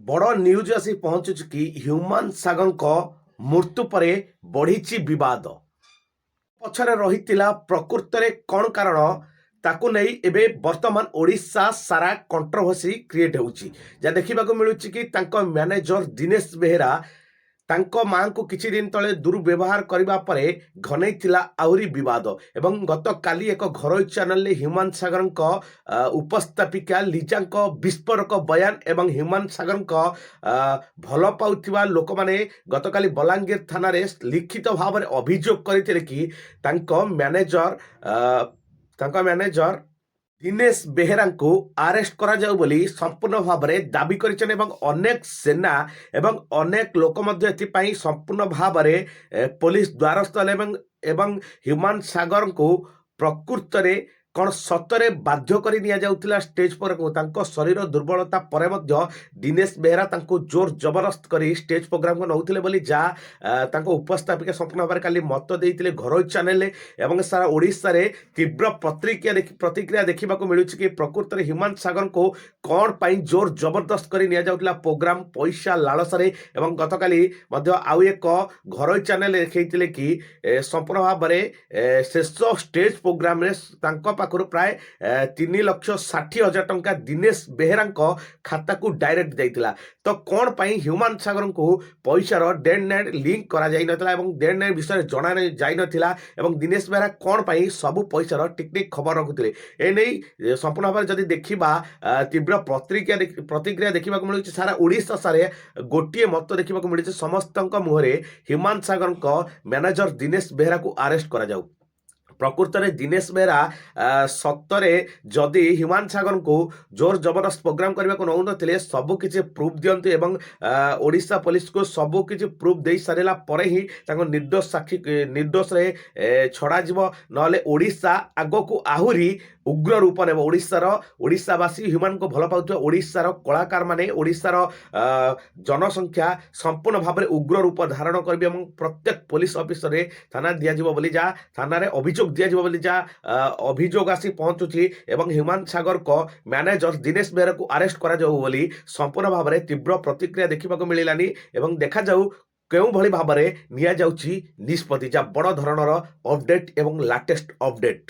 ବଡ଼ ନ୍ୟୁଜ୍ ଆସି ପହଞ୍ଚୁଛି କି ହ୍ୟୁମାନ ସାଗରଙ୍କ ମୃତ୍ୟୁ ପରେ ବଢ଼ିଛି ବିବାଦ। ପଛରେ ରହିଥିଲା ପ୍ରକୃତରେ କ'ଣ କାରଣ ତାକୁ ନେଇ ଏବେ ବର୍ତ୍ତମାନ ଓଡ଼ିଶା ସାରା କଣ୍ଟ୍ରୋଭର୍ସି କ୍ରିଏଟ୍ ହେଉଛି। ଯାହା ଦେଖିବାକୁ ମିଳୁଛି କି ତାଙ୍କ ମ୍ୟାନେଜର ଦିନେଶ ବେହେରା ତାଙ୍କ ମାଆଙ୍କୁ କିଛି ଦିନ ତଳେ ଦୁର୍ବ୍ୟବହାର କରିବା ପରେ ଘନେଇଥିଲା ଆହୁରି ବିବାଦ। ଏବଂ ଗତକାଲି ଏକ ଘରୋଇ ଚ୍ୟାନେଲରେ ହ୍ୟୁମାନ ସାଗରଙ୍କ ଉପସ୍ଥାପିକା ଲିଜାଙ୍କ ବିସ୍ଫୋରକ ବୟାନ ଏବଂ ହ୍ୟୁମାନ ସାଗରଙ୍କ ଭଲ ପାଉଥିବା ଲୋକମାନେ ଗତକାଲି ବଲାଙ୍ଗୀର ଥାନାରେ ଲିଖିତ ଭାବରେ ଅଭିଯୋଗ କରିଥିଲେ କି ତାଙ୍କ ମ୍ୟାନେଜର ଦିନେଶ ବେହେରାଙ୍କୁ ଆରେଷ୍ଟ କରାଯାଉ ବୋଲି ସମ୍ପୂର୍ଣ୍ଣ ଭାବରେ ଦାବି କରିଛନ୍ତି ଏବଂ ଅନେକ ସେନା ଏବଂ ଅନେକ ଲୋକ ମଧ୍ୟ ଏଥିପାଇଁ ସମ୍ପୂର୍ଣ୍ଣ ଭାବରେ ପୋଲିସ ଦ୍ୱାରସ୍ଥ ହେଲେ ଏବଂ ହ୍ୟୁମାନ ସାଗରଙ୍କୁ ପ୍ରକୃତରେ କ'ଣ ସତରେ ବାଧ୍ୟ କରି ନିଆଯାଉଥିଲା ଷ୍ଟେଜ ପରକୁ। ତାଙ୍କ ଶରୀର ଦୁର୍ବଳତା ପରେ ମଧ୍ୟ ଦିନେଶ ବେହେରା ତାଙ୍କୁ ଜୋର ଜବରଦସ୍ତ କରି ଷ୍ଟେଜ ପ୍ରୋଗ୍ରାମକୁ ନେଉଥିଲେ ବୋଲି ଯାହା ତାଙ୍କ ଉପସ୍ଥାପିକା ସମ୍ପୂର୍ଣ୍ଣ ଭାବରେ କାଲି ମତ ଦେଇଥିଲେ ଘରୋଇ ଚ୍ୟାନେଲରେ। ଏବଂ ସାରା ଓଡ଼ିଶାରେ ତୀବ୍ର ପ୍ରତିକ୍ରିୟା ଦେଖିବାକୁ ମିଳୁଛି କି ପ୍ରକୃତରେ ହ୍ୟୁମାନ ସାଗରଙ୍କୁ କ'ଣ ପାଇଁ ଜୋର ଜବରଦସ୍ତ କରି ନିଆଯାଉଥିଲା ପ୍ରୋଗ୍ରାମ ପଇସା ଲାଳସାରେ। ଏବଂ ଗତକାଲି ମଧ୍ୟ ଆଉ ଏକ ଘରୋଇ ଚ୍ୟାନେଲରେ ଦେଖେଇଥିଲେ କି ସମ୍ପୂର୍ଣ୍ଣ ଭାବରେ ଶେଷ ଷ୍ଟେଜ ପ୍ରୋଗ୍ରାମରେ ତାଙ୍କ ପାଖରୁ ପ୍ରାୟ 3,60,000 ଟଙ୍କା ଦିନେଶ ବେହେରାଙ୍କ ଖାତାକୁ ଡାଇରେକ୍ଟ ଯାଇଥିଲା। ତ କ'ଣ ପାଇଁ ହ୍ୟୁମାନ ସାଗରଙ୍କୁ ପଇସାର ଡେଡ୍ ନେଟ୍ ଲିଙ୍କ କରାଯାଇନଥିଲା ଏବଂ ଡେଡ୍ ନେଟ୍ ବିଷୟରେ ଜଣା ଯାଇନଥିଲା ଏବଂ ଦିନେଶ ବେହେରା କ'ଣ ପାଇଁ ସବୁ ପଇସାର ଟିକ୍ ଟିକ୍ ଖବର ରଖୁଥିଲେ। ଏନେଇ ସମ୍ପୂର୍ଣ୍ଣ ଭାବରେ ଯଦି ଦେଖିବା ତୀବ୍ର ପ୍ରତିକ୍ରିୟା ଦେଖିବାକୁ ମିଳୁଛି। ସାରା ଓଡ଼ିଶା ସାରେ ଗୋଟିଏ ମତ ଦେଖିବାକୁ ମିଳୁଛି ସମସ୍ତଙ୍କ ମୁହଁରେ ହ୍ୟୁମାନ ସାଗରଙ୍କ ମ୍ୟାନେଜର ଦିନେଶ ବେହେରାକୁ ଆରେଷ୍ଟ କରାଯାଉ। ପ୍ରକୃତରେ ଦିନେଶ ବେହେରା ସତରେ ଯଦି ହ୍ୟୁମାନ ସାଗରଙ୍କୁ ଜୋର ଜବରଦସ୍ତ ପ୍ରୋଗ୍ରାମ କରିବାକୁ ନେଉନଥିଲେ ସବୁକିଛି ପ୍ରୁଫ୍ ଦିଅନ୍ତୁ ଏବଂ ଓଡ଼ିଶା ପୋଲିସକୁ ସବୁକିଛି ପ୍ରୁଫ୍ ଦେଇ ସାରିଲା ପରେ ହିଁ ତାଙ୍କ ନିର୍ଦ୍ଦୋଷରେ ଛଡ଼ାଯିବ। ନହେଲେ ଓଡ଼ିଶା ଆଗକୁ ଆହୁରି ଉଗ୍ର ରୂପ ନେବ। ଓଡ଼ିଶାବାସୀ ହ୍ୟୁମାନଙ୍କୁ ଭଲ ପାଉଥିବା ଓଡ଼ିଶାର କଳାକାରମାନେ ଓଡ଼ିଶାର ଜନସଂଖ୍ୟା ସମ୍ପୂର୍ଣ୍ଣ ଭାବରେ ଉଗ୍ର ରୂପ ଧାରଣ କରିବେ ଏବଂ ପ୍ରତ୍ୟେକ ପୋଲିସ ଅଫିସରରେ ଥାନାରେ ଅଭିଯୋଗ ଦିଆଯିବ ବୋଲି ଯାହା ଅଭିଯୋଗ ଆସି ପହଞ୍ଚୁଛି। ଏବଂ ହ୍ୟୁମାନ ସାଗରଙ୍କ ମ୍ୟାନେଜର ଦିନେଶ ବେହେରାକୁ ଆରେଷ୍ଟ କରାଯାଉ ବୋଲି ସମ୍ପୂର୍ଣ୍ଣ ଭାବରେ ତୀବ୍ର ପ୍ରତିକ୍ରିୟା ଦେଖିବାକୁ ମିଳିଲାନି ଏବଂ ଦେଖାଯାଉ କେଉଁଭଳି ଭାବରେ ନିଆଯାଉଛି ନିଷ୍ପତ୍ତି। ଯାହା ବଡ଼ ଧରଣର ଅପଡେଟ୍ ଏବଂ ଲାଟେଷ୍ଟ ଅପଡେଟ୍।